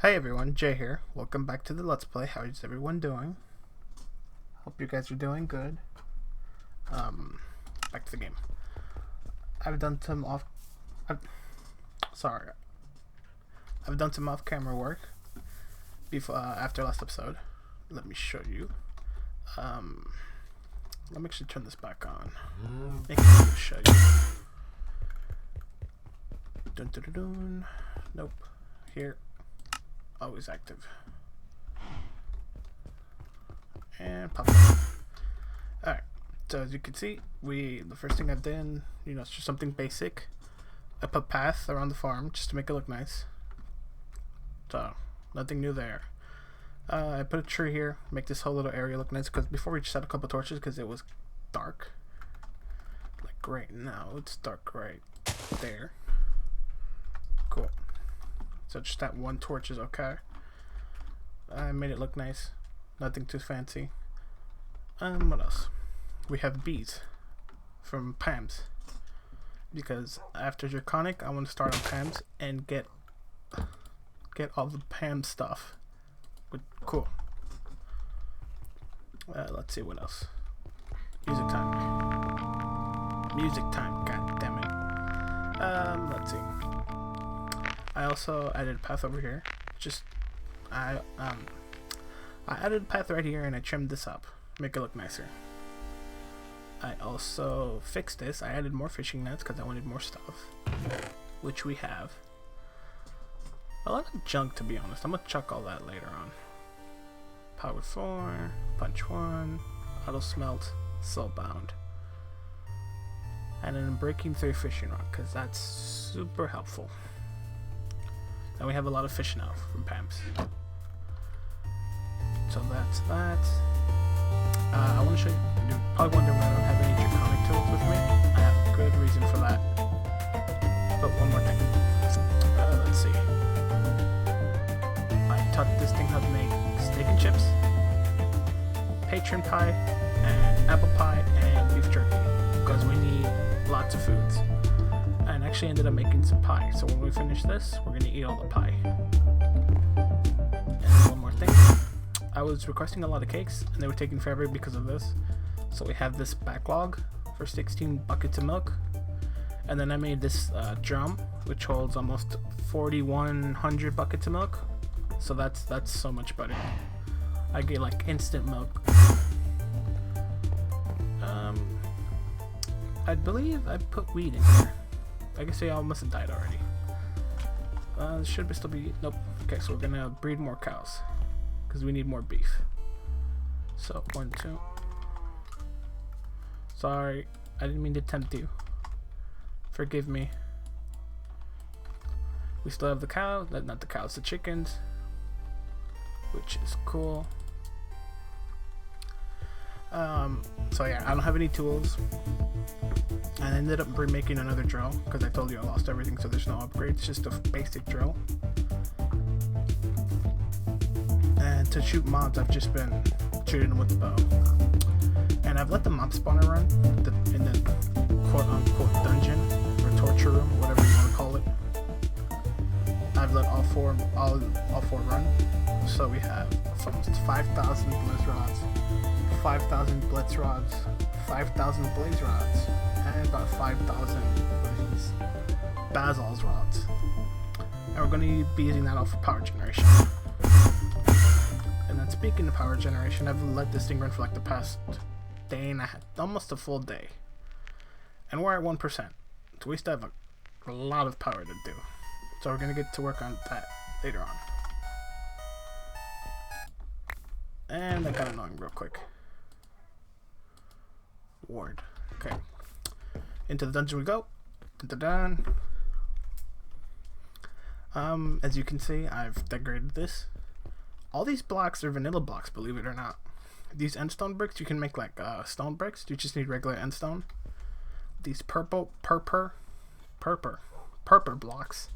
Hi everyone, Jay here. Welcome back to the Let's Play. How is everyone doing? Hope you guys are doing good. Back to the game. I've done some I've done some off-camera work before after last episode. Let me show you. Let me actually turn this back on. Make it easy to show you. Dun, dun, dun, dun. Nope. Here. Always active. And pop up. Alright, so as you can see, the first thing I've done, it's just something basic. I put path around the farm just to make it look nice. So, nothing new there. I put a tree here, make this whole little area look nice, because before we just had a couple torches because it was dark. Like right now, it's dark right there. Cool. So just that one torch is okay. I made it look nice. Nothing too fancy. What else? We have bees from Pam's. Because after Draconic, I want to start on Pam's and get all the Pam stuff. Cool. Let's see what else. Music time. Music time. God damn it. Let's see. I also added a path over here. I added a path right here and I trimmed this up, make it look nicer. I also fixed this. I added more fishing nets because I wanted more stuff, which we have. A lot of junk, to be honest. I'm gonna chuck all that later on. Power 4, punch 1, auto smelt, soulbound, and then breaking 3 fishing rod because that's super helpful. And we have a lot of fish now from Pam's. So that's that. I want to show you. You're probably wondering why I don't have any draconic tools with me. I have a good reason for that. But one more thing. Let's see. I taught this thing how to make steak and chips, patron pie, and apple pie, and beef jerky. Because we need lots of foods. And actually ended up making some pie. So when we finish this, we're gonna eat all the pie. And one more thing. I was requesting a lot of cakes and they were taking forever because of this. So we have this backlog for 16 buckets of milk. And then I made this drum which holds almost 4,100 buckets of milk. So that's so much better. I get like instant milk. I believe I put wheat in here. I guess they all must have died already. Should still be... Nope. Okay, so we're gonna breed more cows. Because we need more beef. So, 1, 2. Sorry. I didn't mean to tempt you. Forgive me. We still have the cows. Not the cows, the chickens. Which is cool. So yeah, I don't have any tools. I ended up remaking another drill because I told you I lost everything, so there's no upgrades, just a basic drill. And to shoot mobs, I've just been shooting them with the bow. And I've let the mob spawner run in the quote-unquote dungeon or torture room, whatever you want to call it. I've let all four run. So we have almost 5,000 blizz rods, 5,000 blitz rods, 5,000 blaze rods, and about 5,000 of these Basil's rods. And we're going to be using that all for power generation. And then speaking of power generation, I've let this thing run for like the past day and a half, almost a full day. And we're at 1%. So we still have a lot of power to do. So we're going to get to work on that later on. And that got annoying real quick. Ward. Okay. Into the dungeon we go. Dun. As you can see, I've decorated this. All these blocks are vanilla blocks, believe it or not. These endstone bricks, you can make like stone bricks. You just need regular endstone. These purple blocks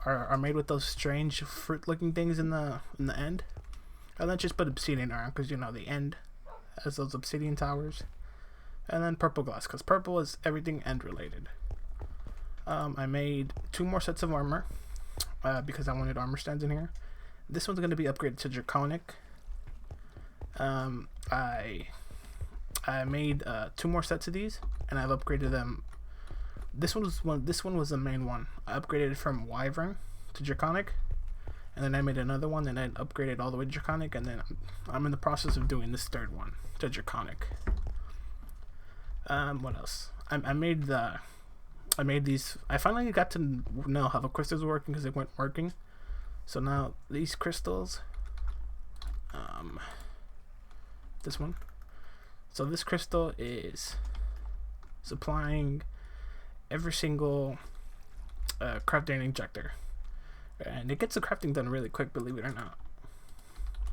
are made with those strange fruit-looking things in the end. And then just put obsidian around because the end has those obsidian towers. And then purple glass because purple is everything end related. I made 2 more sets of armor because I wanted armor stands in here. this one's gonna be upgraded to Draconic. I made 2 more sets of these, and I've upgraded them. This one was the main one. I upgraded it from Wyvern to Draconic, and then I made another one, and then upgraded all the way to Draconic, and then I'm in the process of doing this 3rd one to Draconic. What else? I made these. I finally got to know how the crystals were working because they weren't working. So now these crystals, this one. So this crystal is supplying every single crafting injector, and it gets the crafting done really quick, believe it or not.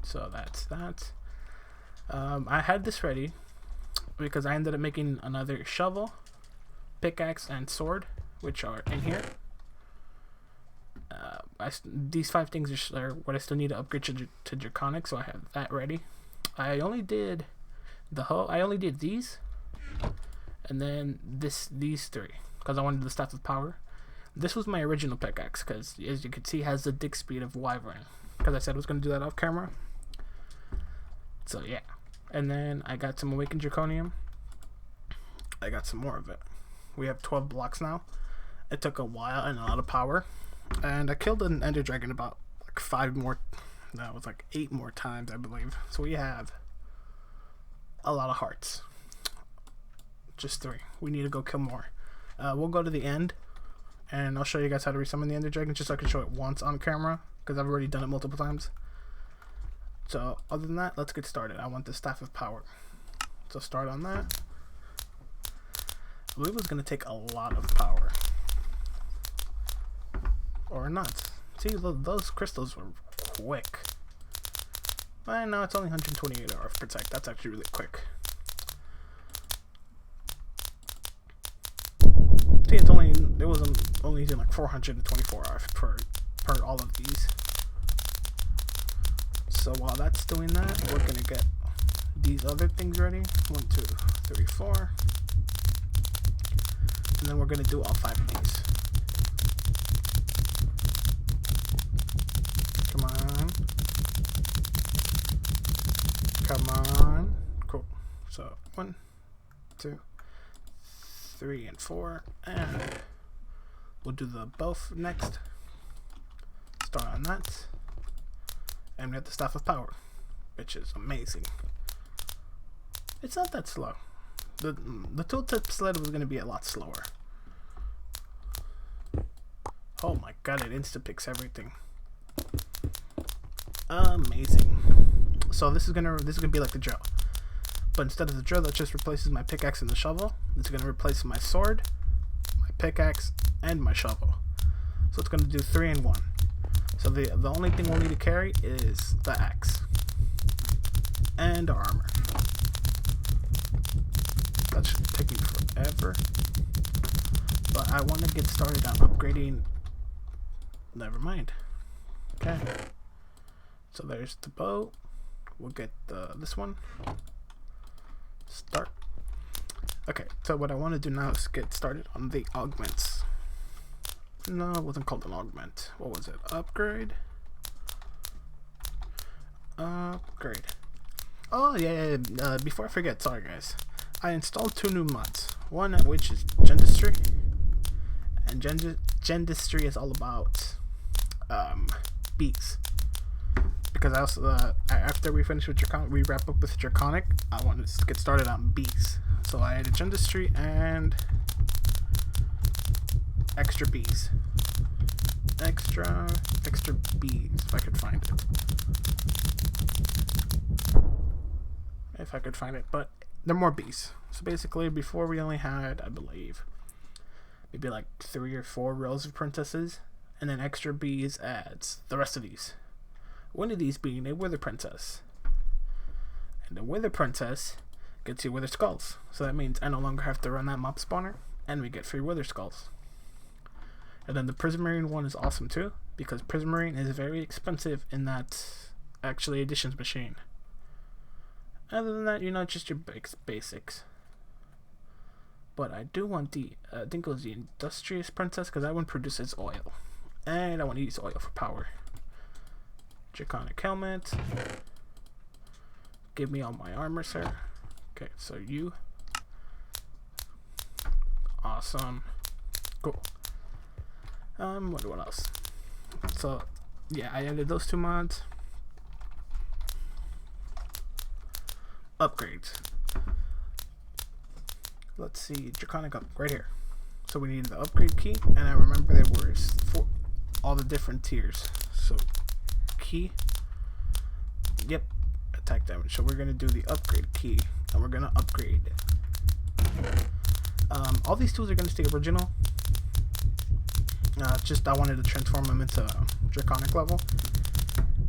So that's that. I had this ready because I ended up making another shovel, pickaxe, and sword, which are in here. These 5 things are what I still need to upgrade to Draconic, so I have that ready. I only did these, and then these 3, because I wanted the Staff of Power. This was my original pickaxe, because as you can see, it has the dig speed of Wyvern, because I said I was going to do that off camera. So yeah, and then I got some Awakened Draconium. I got some more of it. We have 12 blocks now. It took a while and a lot of power, and I killed an Ender Dragon about like 5 more. That was like 8 more times, I believe. So we have a lot of hearts. Just 3. We need to go kill more. We'll go to the end, and I'll show you guys how to resummon the Ender Dragon, just so I can show it once on camera, because I've already done it multiple times. So other than that, let's get started. I want the Staff of Power. So start on that. I believe it was going to take a lot of power. Or not. See, those crystals were quick. And now it's only 128 hours per sec. That's actually really quick. See, it was only using like 424 hours per all of these. So while that's doing that, we're gonna get these other things ready. 1, 2, 3, 4. And then we're gonna do all 5 of these. Come on. Come on. Cool. So 1, 2, 3, and 4. And we'll do the both next. Start on that. And we have the Staff of Power, which is amazing. It's not that slow. The tooltip sled was going to be a lot slower. Oh my god, it insta-picks everything. Amazing. So this is gonna be like the drill, but instead of the drill that just replaces my pickaxe and the shovel, it's gonna replace my sword, my pickaxe, and my shovel. So it's gonna do 3 in 1. So the only thing we'll need to carry is the axe and our armor. That should take me forever, but I want to get started on upgrading. Never mind. Okay. So there's the bow. We'll get this one. Start. Okay, so what I want to do now is get started on the augments. No, it wasn't called an augment. What was it? Upgrade? Upgrade. Oh, yeah. Before I forget, sorry guys. I installed 2 new mods. One which is Gendistry. And Gendistry is all about bees. Because I also, after we finish with Draconic, we wrap up with Draconic, I wanted to get started on bees. So I added Gendistry and extra bees. Extra bees, if I could find it. If I could find it, but they're more bees. So basically, before we only had, I believe, maybe like 3 or 4 rows of princesses, and then extra bees adds the rest of these. One of these being a wither princess. And the wither princess gets you wither skulls. So that means I no longer have to run that mob spawner, and we get free wither skulls. And then the prismarine one is awesome too, because prismarine is very expensive in that actually additions machine. Other than that, just your basics. But I do want the, I think it was the industrious princess, because that one produces oil. And I want to use oil for power. Draconic helmet. Give me all my armor, sir. Okay, so you. Awesome. Cool. What else? So, yeah, I added those 2 mods. Upgrades. Let's see, Draconic up right here. So we need the upgrade key, and I remember there was all the different tiers. So key, yep, attack damage. So we're gonna do the upgrade key, and we're gonna upgrade it. All these tools are gonna stay original. Just I wanted to transform them into Draconic level,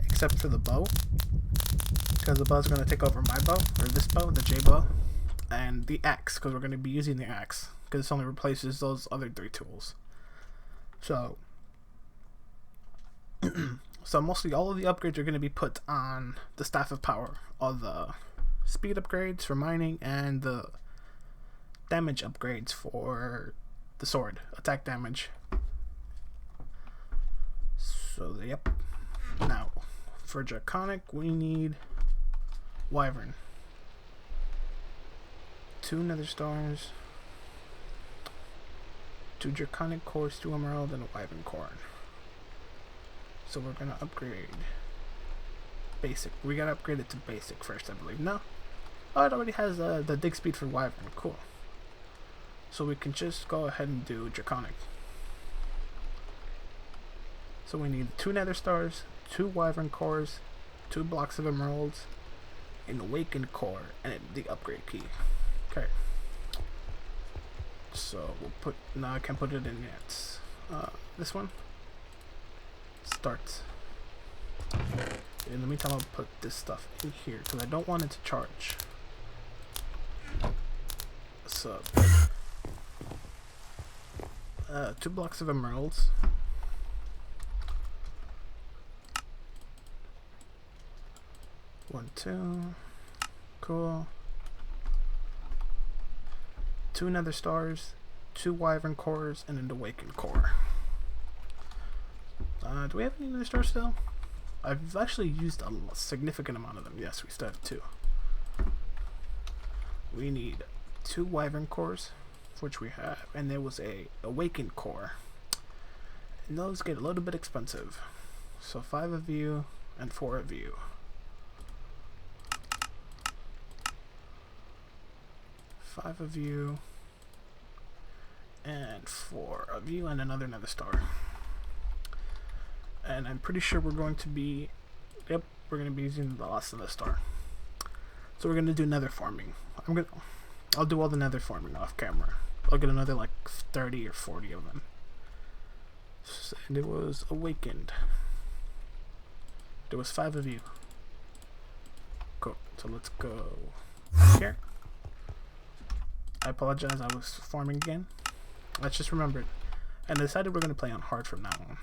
except for the bow, because the bow is gonna take over my bow, or this bow, the J bow, and the axe, because we're gonna be using the axe, because it only replaces those other 3 tools. So, so mostly all of the upgrades are gonna be put on the Staff of Power, all the speed upgrades for mining and the damage upgrades for the sword, attack damage. So, yep. Now, for Draconic, we need Wyvern. 2 Nether Stars, 2 Draconic Cores, 2 Emerald, and a Wyvern Core. So we're gonna upgrade basic. We gotta upgrade it to basic first, I believe. No? Oh, it already has the dig speed for Wyvern. Cool. So we can just go ahead and do Draconic. So we need 2 Nether Stars, 2 Wyvern Cores, 2 blocks of Emeralds, an Awakened Core, and the upgrade key. Okay. So we'll put, no, I can't put it in yet. This one. Start. In the meantime, I'll put this stuff in here, because I don't want it to charge. So, 2 blocks of Emeralds. One, 2. Cool. 2 Nether Stars, 2 Wyvern Cores, and an Awakened Core. Do we have any Nether Stars still? I've actually used a significant amount of them. Yes, we still have 2. We need 2 Wyvern Cores, which we have, and there was a Awakened Core. And those get a little bit expensive. So 5 of you and 4 of you. 5 of you and 4 of you and another Nether Star. And I'm pretty sure we're going to be, yep, we're going to be using the last Nether Star. So we're going to do nether farming. I'll do all the nether farming off camera. I'll get another like 30 or 40 of them. And it was awakened. There was 5 of you. Cool. So let's go here. I apologize, I was farming again. Let's just remember it. And I decided we're going to play on hard from now on.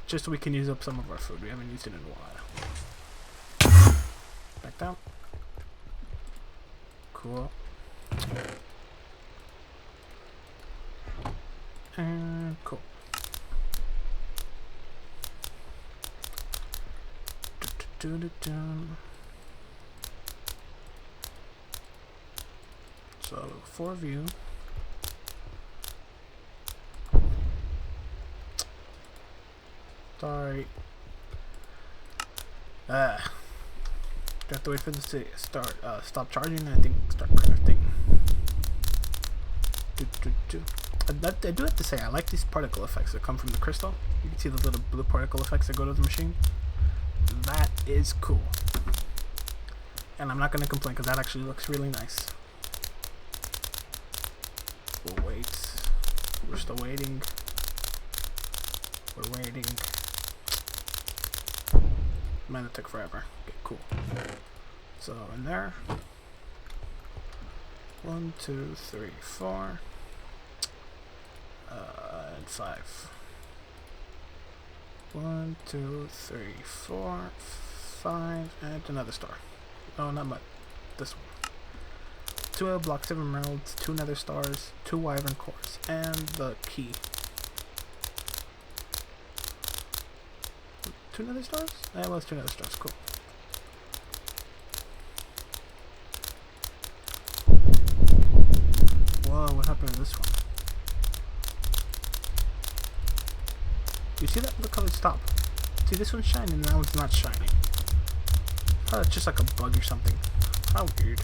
Just so we can use up some of our food. We haven't used it in a while. Back down. Cool. And cool. So 4 of you. Sorry. Got to wait for this to start. Stop charging, and I think start crafting. I do have to say, I like these particle effects that come from the crystal. You can see the little blue particle effects that go to the machine. That is cool. And I'm not going to complain because that actually looks really nice. We'll wait. We're still waiting. We're waiting. Man, it took forever. Okay, cool. So, in there. 1, 2, 3, 4. And 5. 1, 2, 3, 4, 5, and another star. No, not much. This one. 2 blocks of emeralds, 2 nether stars, 2 wyvern cores, and the key. 2 nether stars? That was 2 nether stars, cool. Whoa, what happened to this one? You see that? Look how it stopped. See, this one's shining and that one's not shining. Oh, it's just like a bug or something. How weird.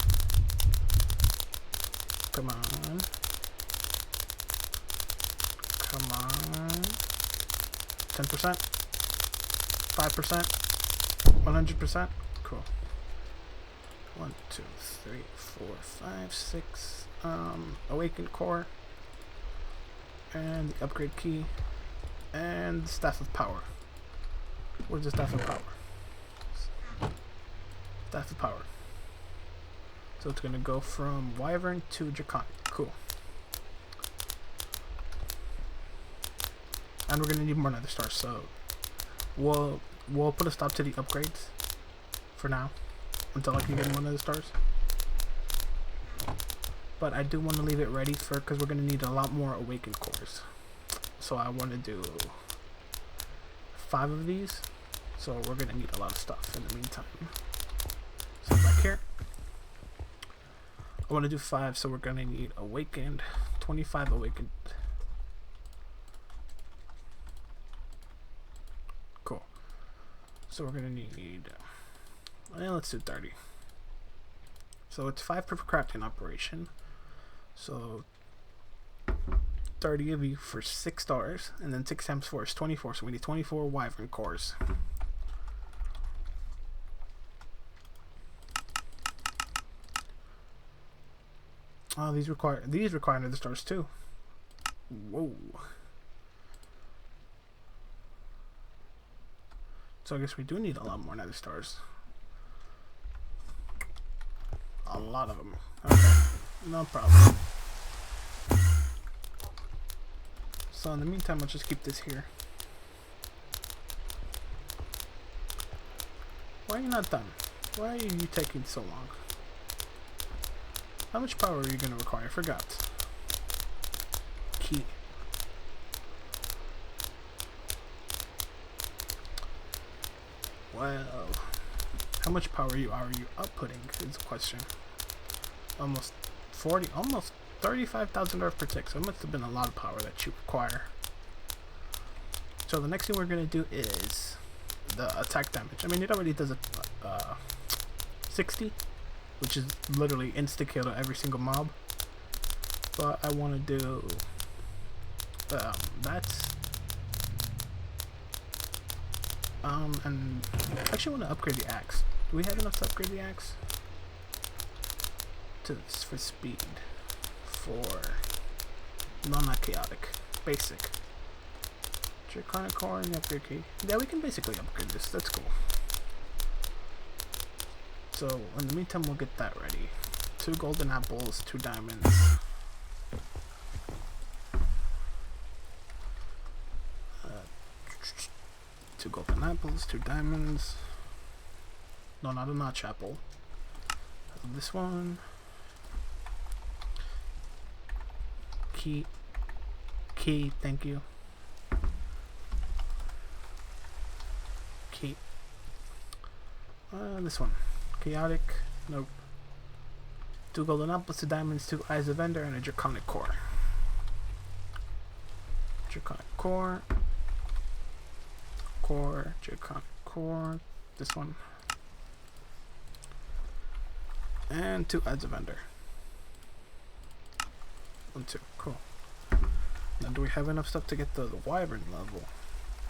Come on. Come on. 10%? 5%? 100%? Cool. 1, 2, 3, 4, 5, 6. Awakened core. And the upgrade key. And the staff of power. Where's the staff of power? Staff of power. So it's gonna go from Wyvern to Draconic. Cool. And we're gonna need more nether stars, so we'll put a stop to the upgrades for now until I can get more nether stars. But I do want to leave it ready for because we're gonna need a lot more awakened cores. So I want to do 5 of these. So we're gonna need a lot of stuff in the meantime. So back here, I want to do 5. So we're gonna need awakened, 25 awakened. Cool. So we're gonna need. Well, let's do 30. So it's 5 per crafting operation. So 30 of you for 6 stars, and then 6 times 4 is 24. So we need 24 wyvern cores. Oh, these require nether stars too. Whoa. So I guess we do need a lot more nether stars. A lot of them. Okay, no problem. So in the meantime, I'll just keep this here. Why are you not done? Why are you taking so long? How much power are you going to require? I forgot. Key. Well, how much power are you outputting is the question. Almost 40, almost 35,000 earth per tick. So it must have been a lot of power that you require. So the next thing we're going to do is the attack damage. I mean, it already does a 60, which is literally insta kill to every single mob. But I want to do that's and I actually want to upgrade the axe. Do we have enough to upgrade the axe? For speed, for not chaotic, basic. Draconic core and the upgrade key. Yeah, we can basically upgrade this. That's cool. So in the meantime, we'll get that ready. 2 golden apples, 2 diamonds. Two golden apples, 2 diamonds. No, not a notch apple. This one. Key, thank you. Key. This one. Chaotic. Nope. 2 golden apples, 2 diamonds, 2 eyes of ender, and a draconic core. Draconic core. Core. Draconic core. This one. And 2 eyes of ender. 1, 2. Cool. Now, do we have enough stuff to get the wyvern level?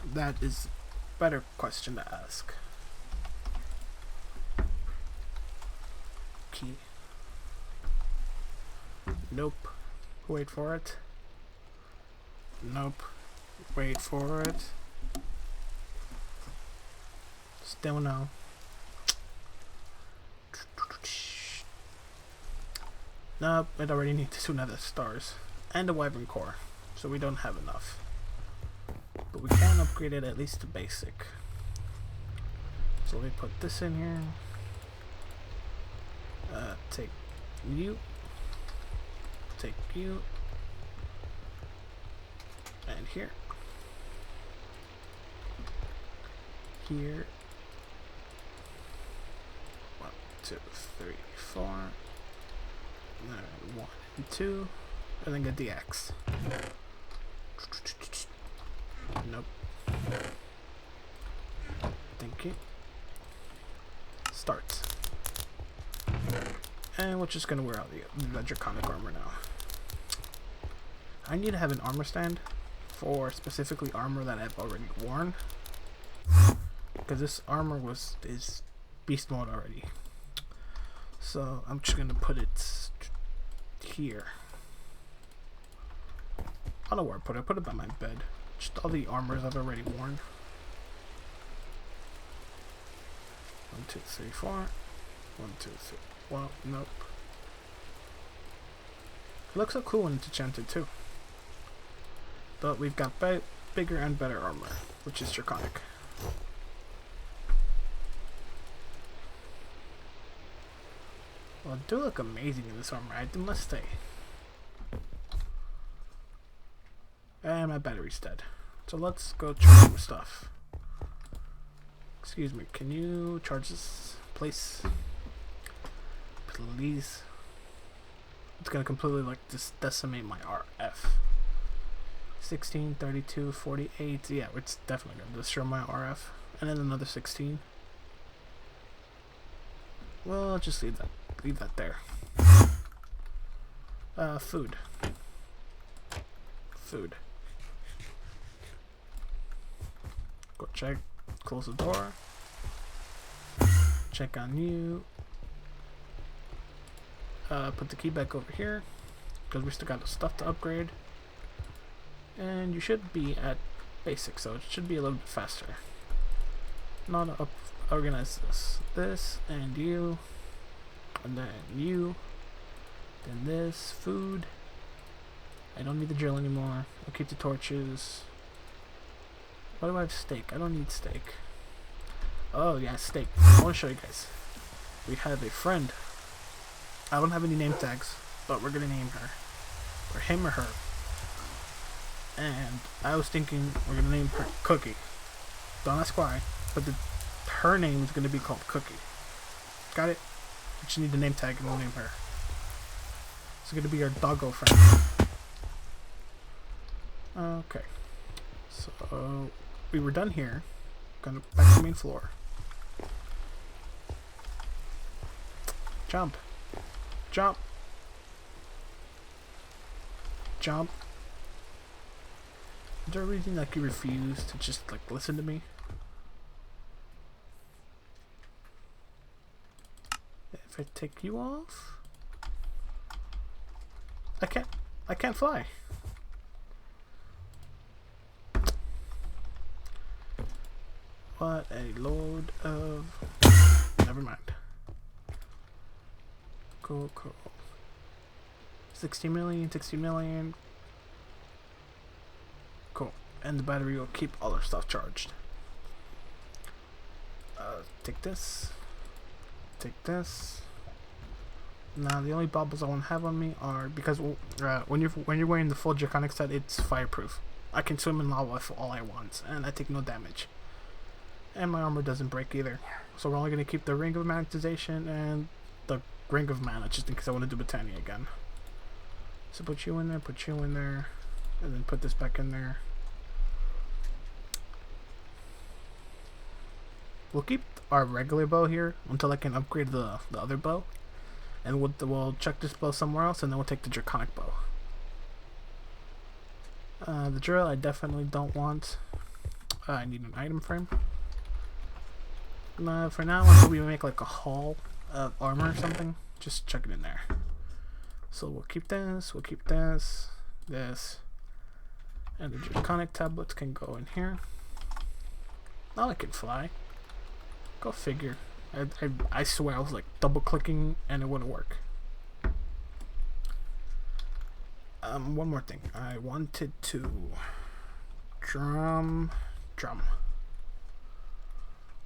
That is a better question to ask. Key. Nope. Wait for it. Nope. Wait for it. Still no. Nope, it already needs 2 nether stars and a wyvern core, so we don't have enough. But we can upgrade it at least to basic. So let me put this in here. Take you. Take you. And here. here. 1, 2, 3, 4. Then 1 and 2. And then get the X. Nope. Thank you. Start. And we're just gonna wear out the draconic armor now. I need to have an armor stand for specifically armor that I've already worn, because this armor is beast mode already. So I'm just gonna put it here. I don't know where I put it. I put it by my bed. Just all the armors I've already worn. 1, 2, 3, 4. 1, 2, 3. Well, nope. It looks so cool when it's enchanted too. But we've got bigger and better armor, which is draconic. Well, it do look amazing in this armor, I must say. And my battery's dead. So let's go charge some stuff. Excuse me, can you charge this place? Please. It's gonna completely like just decimate my RF. 16, 32, 48. Yeah, it's definitely gonna destroy my RF. And then another 16. Well, I'll just leave that there. Food. Food. Go check. Close the door. Check on you. Put the key back over here, because we still got the stuff to upgrade. And you should be at basic, so it should be a little bit faster. Now to organize this, and you, and then you, then this, food. I don't need the drill anymore. I'll keep the torches. Why do I have steak? I don't need steak. Oh yeah, steak. I want to show you guys. We have a friend. I don't have any name tags, but we're gonna name her, or him or her. And I was thinking we're gonna name her Cookie. Don't ask why, but her name is gonna be called Cookie. Got it? We just need the name tag and we'll name her. It's gonna be our doggo friend. Okay. So we were done here. Gonna back to the main floor. Jump. Jump. Jump. Is there a reason like you refuse to just like listen to me? If I take you off, I can't fly. What a load of... Never mind. Cool. 60 million, 60 million. Cool. And the battery will keep all our stuff charged. Take this. Take this. Now the only bubbles I want to have on me are, because when you're wearing the full draconic set, it's fireproof. I can swim in lava for all I want, and I take no damage. And my armor doesn't break either. So we're only going to keep the Ring of Magnetization and the Ring of Mana, just in case I want to do Botania again. So put you in there, and then put this back in there. We'll keep our regular bow here until I can upgrade the other bow. And we'll check this bow somewhere else, and then we'll take the Draconic bow. The drill I definitely don't want. I need an item frame. For now, until we make like a haul of armor or something, just chuck it in there. So we'll keep this, this, and the Draconic tablets can go in here. Now I can fly. Go figure. I swear I was like double clicking and it wouldn't work. One more thing. I wanted to drum.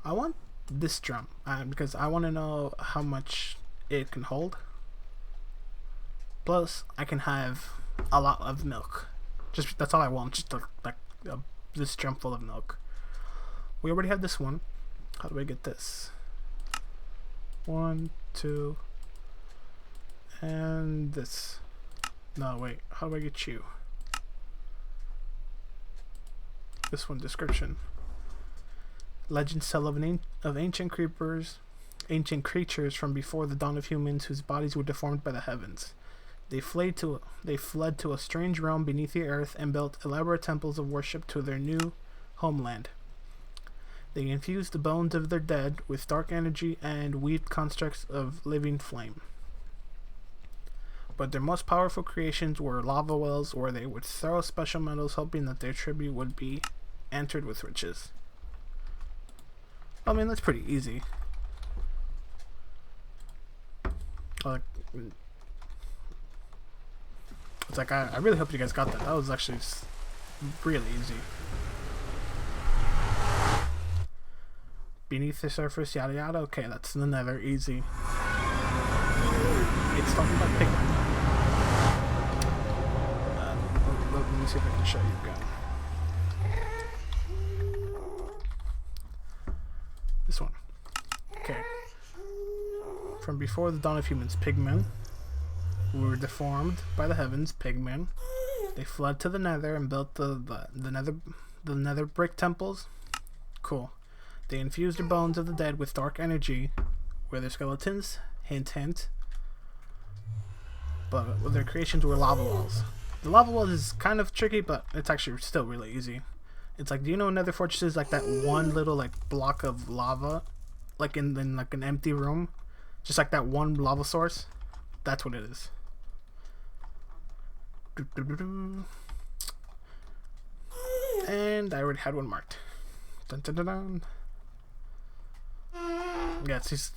I want this drum because I want to know how much it can hold. Plus, I can have a lot of milk. Just that's all I want. Just like this drum full of milk. We already have this one. How do I get this? 1, 2, and this. No, wait. How do I get you? This one, description. Legends tell of ancient creatures from before the dawn of humans whose bodies were deformed by the heavens. They fled to a strange realm beneath the earth and built elaborate temples of worship to their new homeland. They infused the bones of their dead with dark energy and weaved constructs of living flame. But their most powerful creations were lava wells where they would throw special metals hoping that their tribute would be answered with riches. I mean, that's pretty easy. It's like, I really hope you guys got that. That was actually really easy. Beneath the surface, yada yada. Okay, that's the nether. Easy. It's talking about pigment. Let me see if I can show you again. This one. Okay. From before the dawn of humans, pigmen were deformed by the heavens. Pigmen. They fled to the nether and built the nether brick temples. Cool. They infused the bones of the dead with dark energy, where their skeletons, hint hint, but their creations were lava wells. The lava wells is kind of tricky, but it's actually still really easy. It's like, do you know nether fortresses, like that one little like block of lava, like in like an empty room, just like that one lava source? That's what it is. And I already had one marked. Dun, dun, dun, dun. Yeah, it's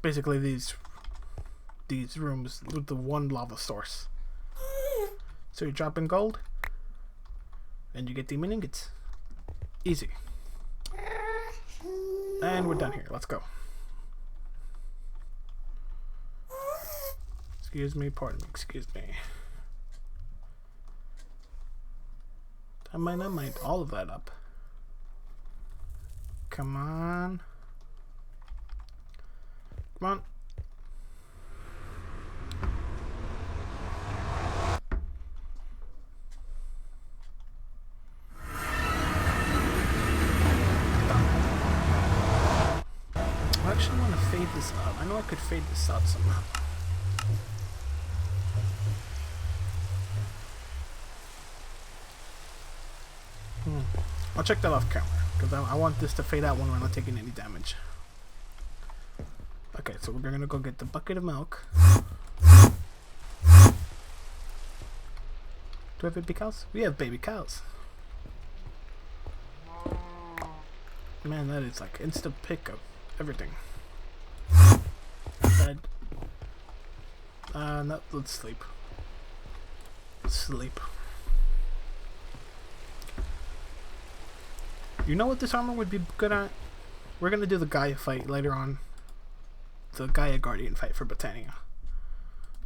basically these rooms with the one lava source. So you drop in gold, and you get demon ingots. Easy. And we're done here. Let's go. Excuse me, pardon me, excuse me. I might not mind all of that up. Come on. Come on. I actually want to fade this out. I know I could fade this out somehow. I'll check that off camera, because I want this to fade out when we're not taking any damage. Okay, so we're gonna go get the bucket of milk. Do we have baby cows? We have baby cows. Man, that is like instant pick of everything. Bed. No, let's sleep. Sleep. You know what this armor would be good at? We're gonna do the Gaia fight later on. The Gaia Guardian fight for Botania.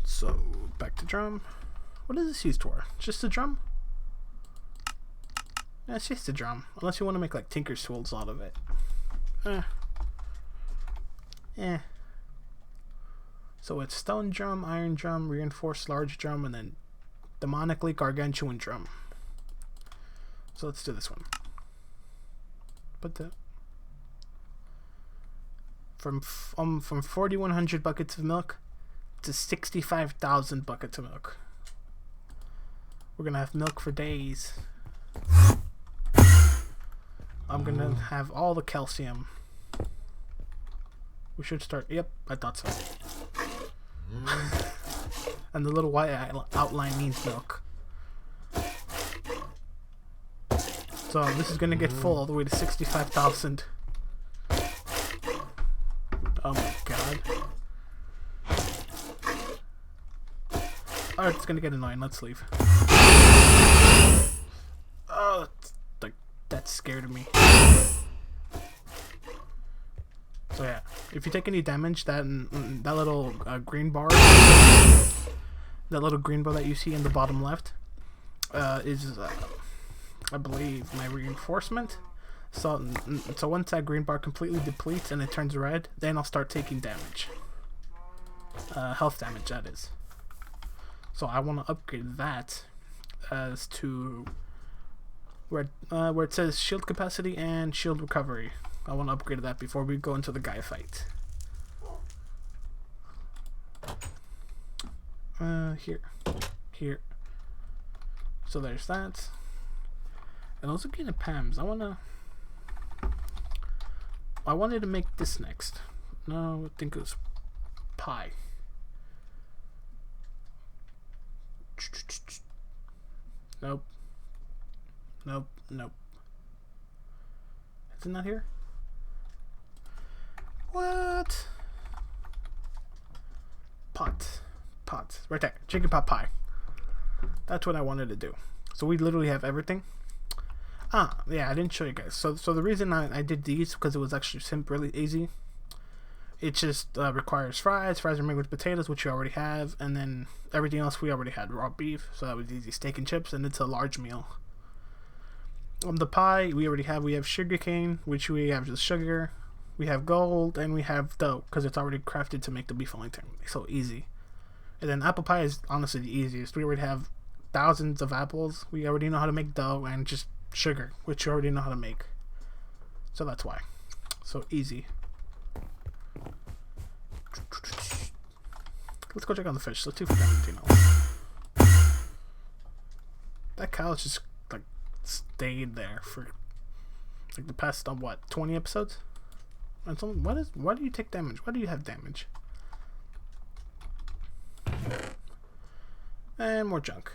So, back to drum. What is this used for? Just a drum? Yeah, it's just a drum. Unless you want to make like Tinker's Tools out of it. So it's stone drum, iron drum, reinforced large drum, and then demonically gargantuan drum. So let's do this one. But from 4,100 buckets of milk to 65,000 buckets of milk. We're gonna have milk for days. I'm gonna have all the calcium. We should start. Yep, I thought so. And the little white outline means milk. So this is gonna get full all the way to 65,000. Oh my god. Alright, it's gonna get annoying. Let's leave. Oh, like that scared me. So yeah, if you take any damage, that little green bar, that little green bar that you see in the bottom left, is I believe my reinforcement. So once that green bar completely depletes and it turns red, then I'll start taking damage. Health damage, that is. So I want to upgrade that as to where it says shield capacity and shield recovery. I want to upgrade that before we go into the guy fight. Here. So there's that. And also getting Pam's. I wanted to make this next. No, I think it was pie. Nope. Is it not here? What? Pot. Right there. Chicken pot pie. That's what I wanted to do. So we literally have everything. Yeah, I didn't show you guys. So the reason I did these because it was actually really easy. It just requires fries are made with potatoes, which you already have, and then everything else we already had. Raw beef, so that was easy. Steak and chips, and it's a large meal. The pie we already have. We have sugar cane, which we have just sugar. We have gold, and we have dough because it's already crafted to make the beef Wellington. So easy. And then apple pie is honestly the easiest. We already have thousands of apples. We already know how to make dough and just sugar, which you already know how to make. So that's why. So easy. Let's go check on the fish. So 2 for 17. That cow's just like stayed there for like the past 20 episodes. And so why do you take damage? Why do you have damage? And more junk.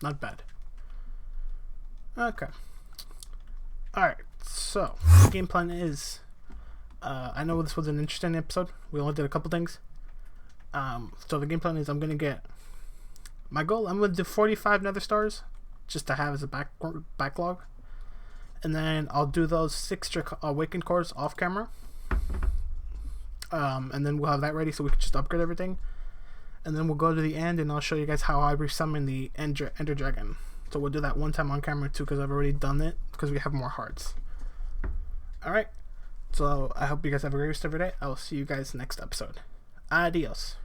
Not bad. Okay. Alright, so the game plan is I know this was an interesting episode. We only did a couple things. So the game plan is I'm gonna get my goal, I'm gonna do 45 nether stars just to have as a backlog. And then I'll do those 6 awakened cores off camera. And then we'll have that ready so we can just upgrade everything. And then we'll go to the end and I'll show you guys how I resummon the Ender Dragon. So we'll do that one time on camera too because I've already done it because we have more hearts. Alright, so I hope you guys have a great rest of your day. I will see you guys next episode. Adios.